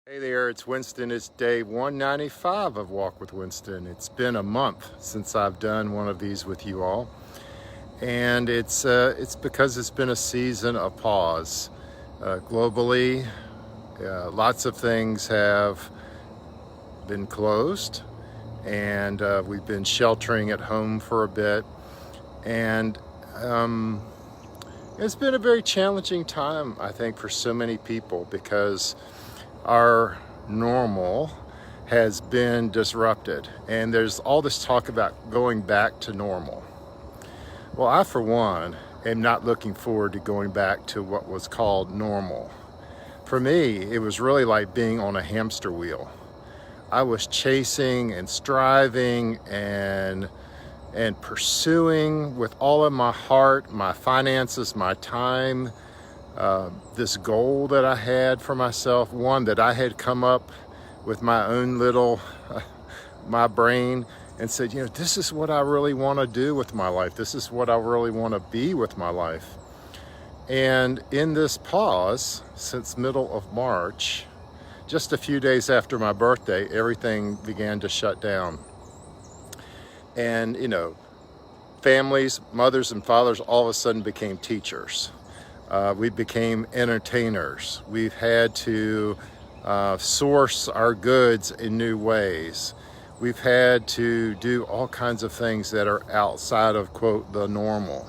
Hey there, it's Winston. It's day 195 of Walk with Winston. It's been a month since I've done one of these with you all, and it's because it's been a season of pause. Globally, lots of things have been closed, and we've been sheltering at home for a bit, and it's been a very challenging time, I think, for so many people because our normal has been disrupted, and there's all this talk about going back to normal. Well, I, for one, am not looking forward to going back to what was called normal. For me, it was really like being on a hamster wheel. I was chasing and striving and pursuing with all of my heart, my finances, my time, this goal that I had for myself, one that I had come up with my own little, my brain, and said, this is what I really want to do with my life. This is what I really want to be with my life. And in this pause, since middle of March, just a few days after my birthday, everything began to shut down. And, families, mothers and fathers all of a sudden became teachers. We became entertainers. We've had to source our goods in new ways. We've had to do all kinds of things that are outside of, quote, the normal.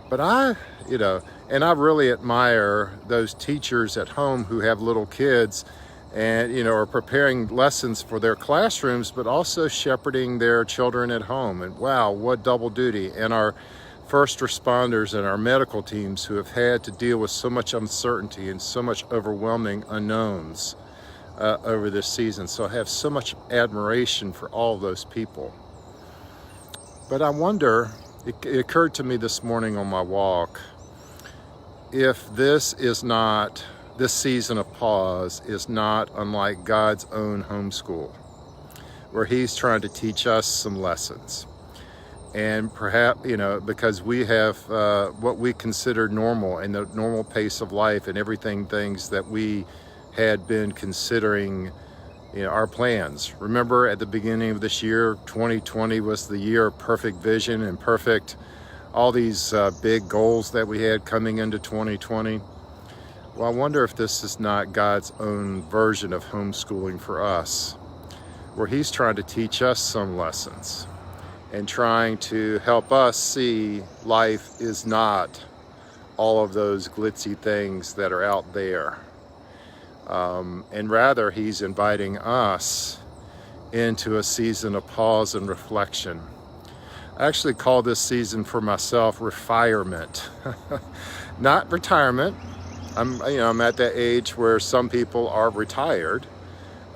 But I really admire those teachers at home who have little kids and, are preparing lessons for their classrooms, but also shepherding their children at home. And wow, what double duty. And our first responders and our medical teams who have had to deal with so much uncertainty and so much overwhelming unknowns over this season. So I have so much admiration for all of those people. But I wonder, it occurred to me this morning on my walk, if this season of pause is not unlike God's own homeschool, where He's trying to teach us some lessons. And perhaps, because we have what we consider normal and the normal pace of life and things that we had been considering, our plans. Remember at the beginning of this year, 2020 was the year of perfect vision and all these big goals that we had coming into 2020. Well, I wonder if this is not God's own version of homeschooling for us, where He's trying to teach us some lessons and trying to help us see life is not all of those glitzy things that are out there. And rather, He's inviting us into a season of pause and reflection. I actually call this season for myself refirement, not retirement. I'm at that age where some people are retired.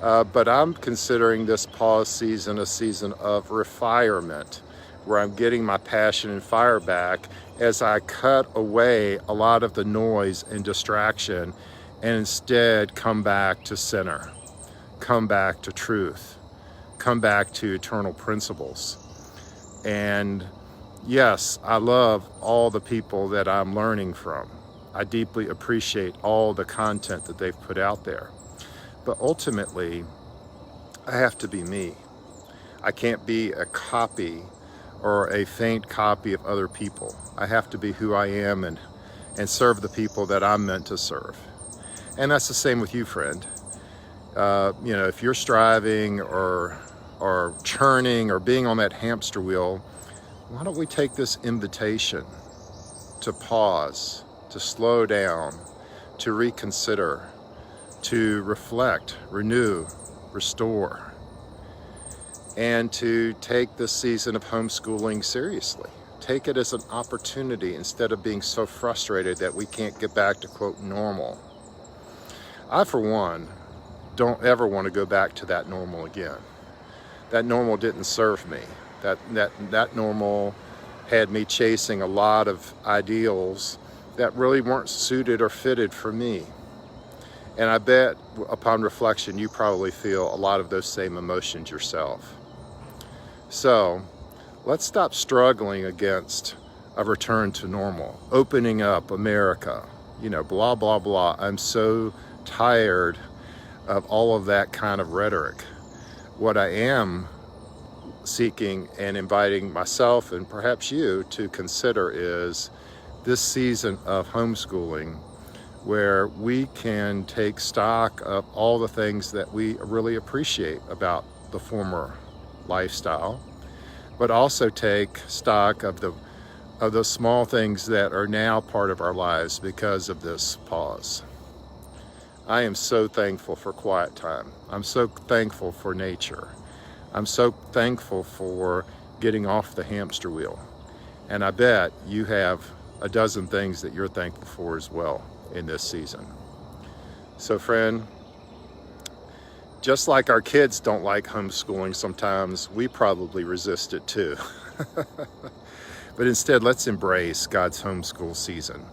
But I'm considering this pause season a season of refirement, where I'm getting my passion and fire back as I cut away a lot of the noise and distraction and instead come back to center, come back to truth, come back to eternal principles. And yes, I love all the people that I'm learning from. I deeply appreciate all the content that they've put out there. But ultimately, I have to be me. I can't be a copy or a faint copy of other people. I have to be who I am and serve the people that I'm meant to serve. And that's the same with you, friend. If you're striving or churning or being on that hamster wheel, why don't we take this invitation to pause, to slow down, to reconsider, to reflect, renew, restore, and to take this season of homeschooling seriously. Take it as an opportunity instead of being so frustrated that we can't get back to, quote, normal. I, for one, don't ever want to go back to that normal again. That normal didn't serve me. That normal had me chasing a lot of ideals that really weren't suited or fitted for me. And I bet upon reflection, you probably feel a lot of those same emotions yourself. So let's stop struggling against a return to normal, opening up America, blah, blah, blah. I'm so tired of all of that kind of rhetoric. What I am seeking and inviting myself and perhaps you to consider is this season of homeschooling, where we can take stock of all the things that we really appreciate about the former lifestyle, but also take stock of the small things that are now part of our lives because of this pause. I am so thankful for quiet time. I'm so thankful for nature. I'm so thankful for getting off the hamster wheel. And I bet you have a dozen things that you're thankful for as well in this season. So friend, just like our kids don't like homeschooling sometimes, we probably resist it too. But instead, let's embrace God's homeschool season.